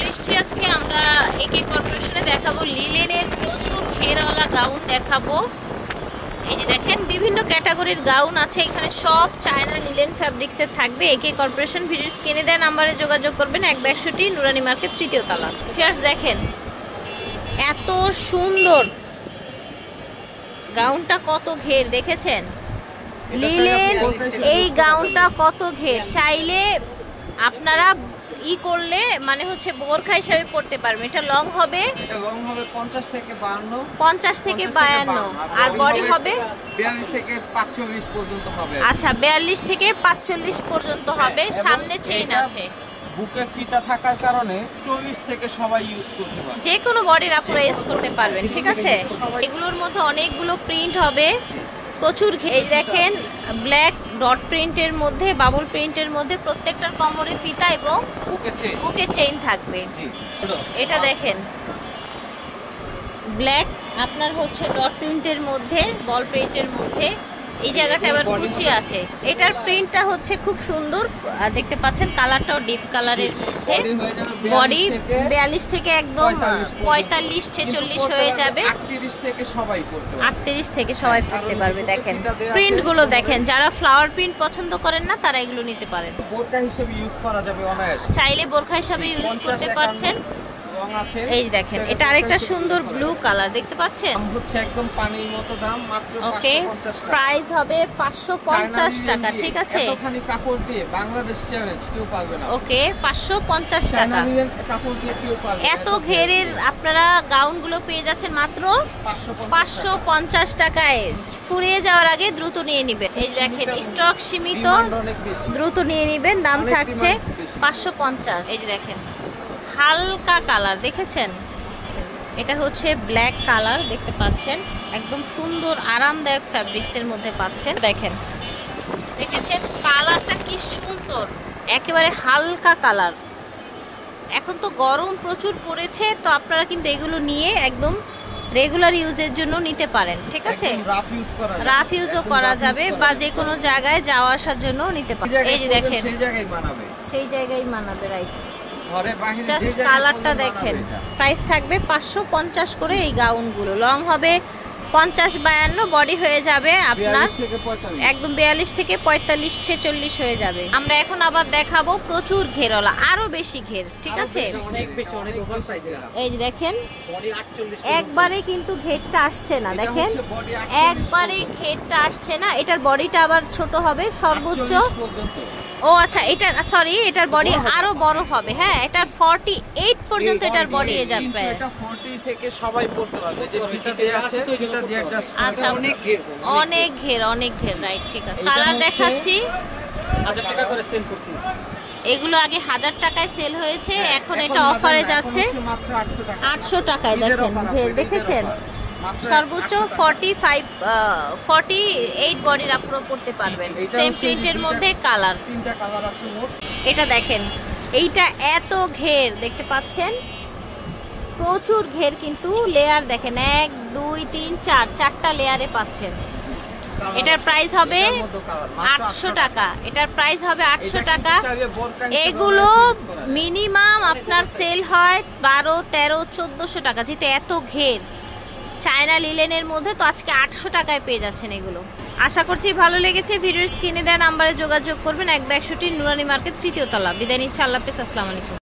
এসেছি আজকে আমরা একে কর্পোরেশনে দেখাবো লিলেনের প্রচুর ঘেরওয়ালা গাউন দেখাবো। এই যে দেখেন বিভিন্ন ক্যাটাগরির গাউন আছে এখানে, সব চায়না লিলেন ফ্যাব্রিক্সে থাকবে। একে কর্পোরেশন ভিডিওর স্ক্রিনে দেওয়া নাম্বারে যোগাযোগ করবেন। 162 নুরানি মার্কেট 3য় তলা। ফিয়ার্স দেখেন এত সুন্দর গাউনটা, কত ঘের দেখেছেন লিলেন। এই গাউনটা কত ঘের, চাইলে আপনারা করলে মানে হচ্ছে বোরখা হিসাবে পড়তে পারবেন। এটা লং হবে 50 থেকে 52, 50 থেকে 52, আর বডি হবে 42 থেকে 45 পর্যন্ত হবে। আচ্ছা 42 থেকে 45 পর্যন্ত হবে। সামনে চেইন আছে, বুকে ফিতা থাকার কারণে 40 থেকে সবাই ইউজ করতে পারবে, যে কোনো বডির আপনারা ইউজ করতে পারবেন। ঠিক আছে, এগুলোর মধ্যে অনেকগুলো প্রিন্ট হবে, প্রচুর। এই দেখেন ব্ল্যাক ডট প্রিন্টের মধ্যে, বাবল প্রিন্টের মধ্যে, প্রত্যেকটার কোমরে ফিতা এবং বুকে চেইন থাকবে। এটা দেখেন ব্ল্যাক আপনার হচ্ছে ডট প্রিন্টের মধ্যে, বল প্রিন্টের মধ্যে, এই জায়গাটা আবার কুচি আছে। এটার প্রিন্টটা হচ্ছে খুব সুন্দর দেখতে পাচ্ছেন, কালারটাও ডিপ কালারের মধ্যে। বডি 42 থেকে একদম 45 46 হয়ে যাবে। 38 থেকে সবাই পড়তে পারবে, 38 থেকে সবাই পড়তে পারবে। দেখেন প্রিন্ট গুলো দেখেন, যারা ফ্লাওয়ার প্রিন্ট পছন্দ করেন না তারা এগুলো নিতে পারেন। বোরখা হিসেবে ইউজ করা যাবে অনায়াসে, চাইলে বোরখা হিসেবে ইউজ করতে পারছেন। এই দেখেন এটা আরেকটা সুন্দর ব্লু কালার দেখতে পাচ্ছেন, দাম হচ্ছে একদম পানির মতো দাম, মাত্র 550 টাকা। প্রাইস হবে 550 টাকা। ঠিক আছে, এতখানি কাপড় দিয়ে বাংলাদেশ চ্যালেঞ্জ কেউ পারবে না। ওকে 550 টাকা। কাপড় দিয়ে কেউ পারবে না। এত ঘেরের আপনারা গাউন গুলো পেয়ে যাচ্ছেন মাত্র 550 টাকায়। ফুরিয়ে যাওয়ার আগে দ্রুত নিয়ে নেবেন। এই দেখেন স্টক সীমিত, দ্রুত নিয়ে নেবেন, দাম থাকছে 550। এই যে দেখেন হালকা কালার দেখেছেন, এটা হচ্ছে ব্ল্যাক কালার দেখতে পাচ্ছেন, একদম সুন্দর আরামদায়ক ফ্যাব্রিক্সের মধ্যে পাচ্ছেন। দেখেন দেখেছেন কালারটা কি সুন্দর, একেবারে হালকা কালার। এখন তো গরম প্রচুর পড়েছে, তো আপনারা কিন্তু এগুলো নিয়ে একদম রেগুলার ইউজের জন্য নিতে পারেন। ঠিক আছে, রাফ ইউজও করা যাবে বা যে কোনো জায়গায় যাওয়া আসার জন্য নিতে পারেন। এই যে দেখেন সেই জায়গায় মানাবে, রাইট। জাস্ট কালারটা দেখেন। প্রাইস থাকবে 550 করে। এই গাউনগুলো লং হবে 50-52, বডি হয়ে যাবে আপনার একদম 42 থেকে 45 46 হয়ে যাবে। আমরা এখন আবার দেখাবো প্রচুর ঘেরওয়ালা, আরো বেশি ঘের। ঠিক আছে, এই যে দেখেন একবারে কিন্তু ঘেরটা আসছে না, দেখেন একবারে ঘেরটা আসছে না। এটার বডিটা আবার ছোট হবে সর্বোচ্চ। ও আচ্ছা, এটা সরি, এটার বডি আরো বড় হবে। হ্যাঁ, এটার 48 পর্যন্ত এটার বডি যাবে। এটা 40 থেকে সবাই পড়তে পারবে, যে ফিতা দেয়া আছে ফিতা দিয়ে অ্যাডজাস্ট করা। আচ্ছা অনেক ঘের, অনেক ঘের, অনেক ঘের, রাইট। ঠিক আছে, কালার দেখাচ্ছি। 1000 টাকা করে সেল করছি, এগুলো আগে 1000 টাকায় সেল হয়েছে, এখন এটা অফারে যাচ্ছে মাত্র 800 টাকা। 800 টাকায়। দেখেন ঘের দেখেছেন, সর্বোচ্চ 48 বডির আপনারা পড়তে পারবেন। সেম প্রিন্টের মধ্যে কালার, 3টা কালার আছে মোট। এটা দেখেন এইটা এত ঘের দেখতে পাচ্ছেন, প্রচুর ঘের, কিন্তু লেয়ার দেখেন 1 2 3 4 4টা লেয়ারে পাচ্ছেন। এটার প্রাইস হবে 800 টাকা। এটার প্রাইস হবে 800 টাকা। এগুলো মিনিমাম আপনার সেল হয় 12 13 1400 টাকা, যেহেতু এত ঘের চায়না লিলেনের মধ্যে, তো আজকে 800 টাকায় পেয়ে যাচ্ছেন এগুলো। আশা করছি ভালো লেগেছে। ভিডিওর স্ক্রিনে দেওয়া নাম্বারে যোগাযোগ করবেন। 162 নুরানি মার্কেট 3য় তলা। বিদায় নিচ্ছি, আল্লাহ হাফেজ, আসসালামু আলাইকুম।